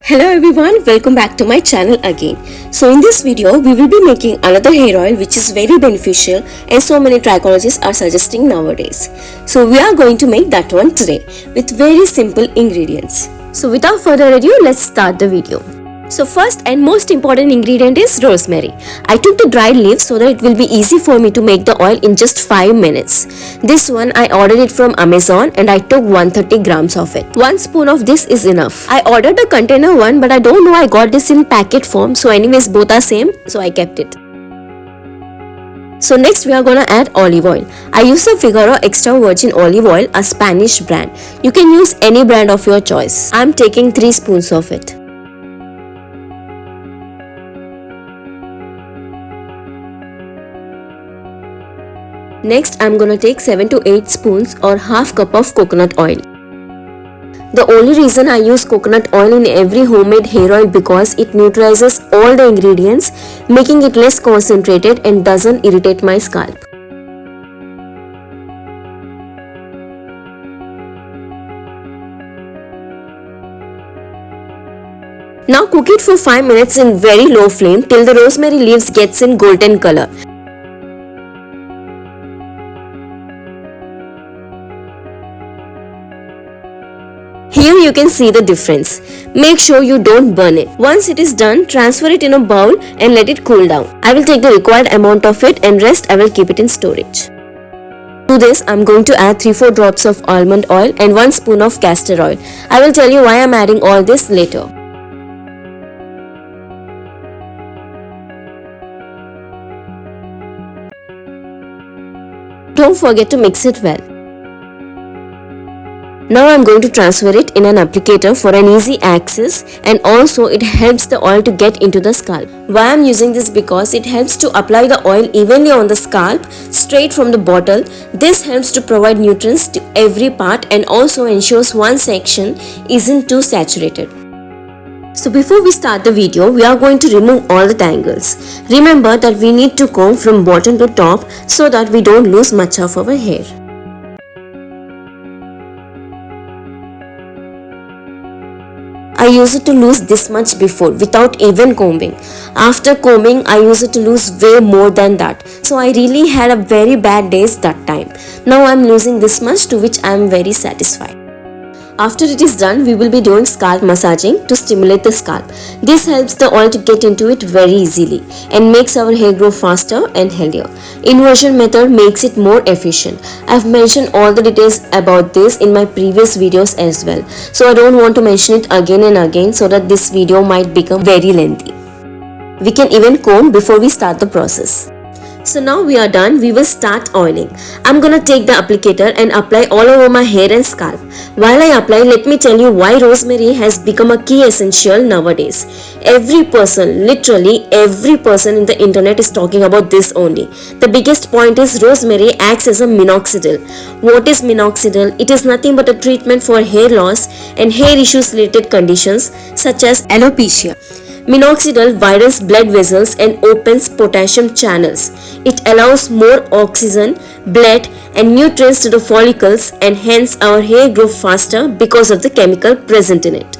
Hello everyone, welcome back to my channel again. So in this video, we will be making another hair oil which is very beneficial and so many trichologists are suggesting nowadays. So we are going to make that one today with very simple ingredients. So without further ado, let's start the video. So first and most important ingredient is rosemary. I took the dried leaves so that it will be easy for me to make the oil in just 5 minutes. This one I ordered it from Amazon and I took 130 grams of it. 1 spoon of this is enough. I ordered the container one but I don't know I got this in packet form, so anyways both are same, so I kept it. So next we are gonna add olive oil. I use the Figaro extra virgin olive oil, a Spanish brand. You can use any brand of your choice. I am taking 3 spoons of it. Next, I'm gonna take 7 to 8 spoons or half cup of coconut oil. The only reason I use coconut oil in every homemade hair oil because it neutralizes all the ingredients, making it less concentrated and doesn't irritate my scalp. Now cook it for 5 minutes in very low flame till the rosemary leaves gets in golden color. Here you can see the difference. Make sure you don't burn it. Once it is done, transfer it in a bowl and let it cool down. I will take the required amount of it and rest I will keep it in storage. To this, I am going to add 3-4 drops of almond oil and 1 spoon of castor oil. I will tell you why I am adding all this later. Don't forget to mix it well. Now I am going to transfer it in an applicator for an easy access, and also it helps the oil to get into the scalp. Why I am using this? Because it helps to apply the oil evenly on the scalp straight from the bottle. This helps to provide nutrients to every part and also ensures one section isn't too saturated. So before we start the video, we are going to remove all the tangles. Remember that we need to comb from bottom to top so that we don't lose much of our hair. I used to lose this much before without even combing. After combing, I used to lose way more than that. So I really had a very bad days that time. Now I am losing this much, to which I am very satisfied. After it is done, we will be doing scalp massaging to stimulate the scalp. This helps the oil to get into it very easily and makes our hair grow faster and healthier. Inversion method makes it more efficient. I have mentioned all the details about this in my previous videos as well. So I don't want to mention it again and again so that this video might become very lengthy. We can even comb before we start the process. So now we are done, we will start oiling. I'm gonna take the applicator and apply all over my hair and scalp. While I apply, let me tell you why rosemary has become a key essential nowadays. Every person, literally every person in the internet is talking about this only. The biggest point is rosemary acts as a minoxidil. What is minoxidil? It is nothing but a treatment for hair loss and hair issues related conditions such as alopecia. Minoxidil widens blood vessels and opens potassium channels. It allows more oxygen, blood and nutrients to the follicles, and hence our hair grows faster because of the chemical present in it.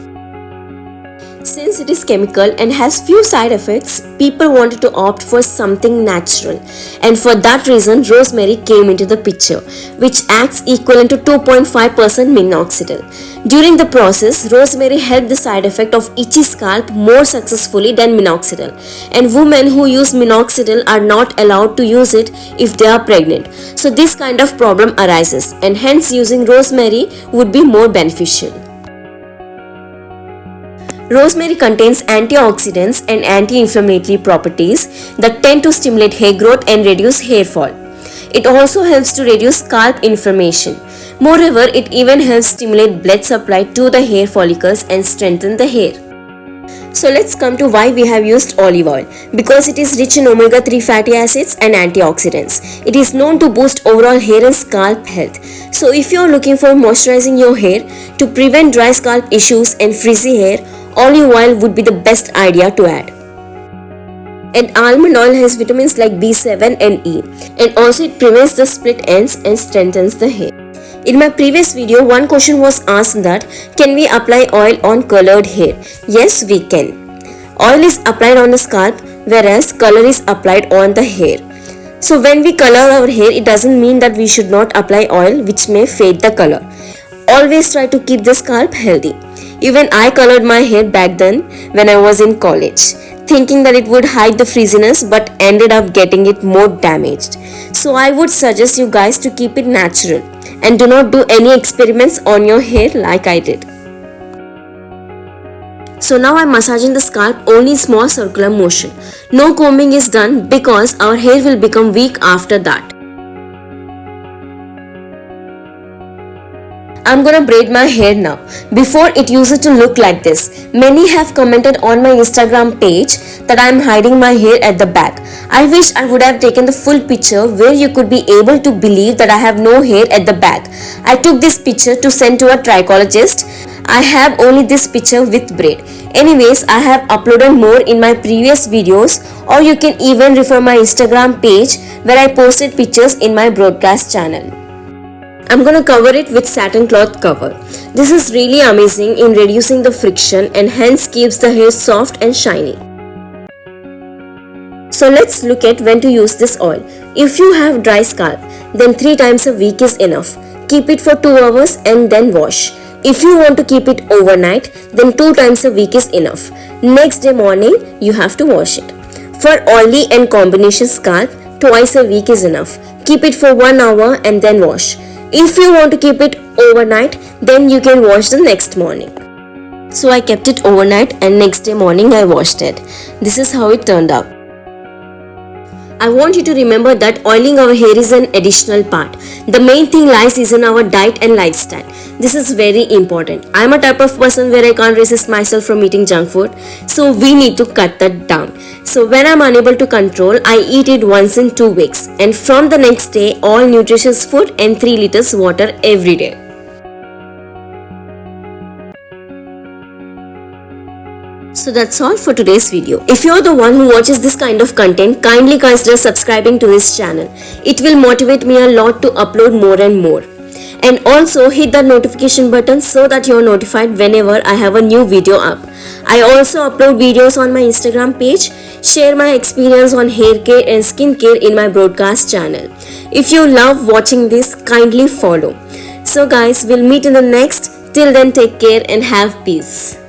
Since it is chemical and has few side effects, people wanted to opt for something natural, and for that reason rosemary came into the picture, which acts equivalent to 2.5% minoxidil. During the process, rosemary helped the side effect of itchy scalp more successfully than minoxidil, and women who use minoxidil are not allowed to use it if they are pregnant. So this kind of problem arises, and hence using rosemary would be more beneficial. Rosemary contains antioxidants and anti-inflammatory properties that tend to stimulate hair growth and reduce hair fall. It also helps to reduce scalp inflammation. Moreover, it even helps stimulate blood supply to the hair follicles and strengthen the hair. So let's come to why we have used olive oil. Because it is rich in omega-3 fatty acids and antioxidants. It is known to boost overall hair and scalp health. So if you are looking for moisturizing your hair to prevent dry scalp issues and frizzy hair, olive oil would be the best idea to add. And almond oil has vitamins like B7 and E, and also it prevents the split ends and strengthens the hair. In my previous video, one question was asked that can we apply oil on colored hair? Yes, we can. Oil is applied on the scalp whereas color is applied on the hair. So when we color our hair, it doesn't mean that we should not apply oil which may fade the color. Always try to keep the scalp healthy. Even I colored my hair back then when I was in college, thinking that it would hide the frizziness but ended up getting it more damaged. So I would suggest you guys to keep it natural and do not do any experiments on your hair like I did. So now I'm massaging the scalp only in small circular motion. No combing is done because our hair will become weak after that. I'm gonna braid my hair now. Before it used to look like this. Many have commented on my Instagram page that I'm hiding my hair at the back. I wish I would have taken the full picture where you could be able to believe that I have no hair at the back. I took this picture to send to a trichologist. I have only this picture with braid. Anyways, I have uploaded more in my previous videos, or you can even refer my Instagram page where I posted pictures in my broadcast channel. I'm gonna cover it with satin cloth cover. This is really amazing in reducing the friction and hence keeps the hair soft and shiny. So let's look at when to use this oil. If you have dry scalp, then 3 times a week is enough. Keep it for 2 hours and then wash. If you want to keep it overnight, then 2 times a week is enough. Next day morning, you have to wash it. For oily and combination scalp, twice a week is enough. Keep it for 1 hour and then wash. If you want to keep it overnight, then you can wash the next morning. So I kept it overnight and next day morning I washed it. This is how it turned out. I want you to remember that oiling our hair is an additional part. The main thing lies is in our diet and lifestyle. This is very important. I'm a type of person where I can't resist myself from eating junk food. So we need to cut that down. So when I'm unable to control, I eat it once in 2 weeks. And from the next day, all nutritious food and 3 liters water every day. So that's all for today's video. If you're the one who watches this kind of content, kindly consider subscribing to this channel. It will motivate me a lot to upload more and more. And also hit that notification button so that you're notified whenever I have a new video up. I also upload videos on my Instagram page, share my experience on hair care and skin care in my broadcast channel. If you love watching this, kindly follow. So guys, we'll meet in the next. Till then, take care and have peace.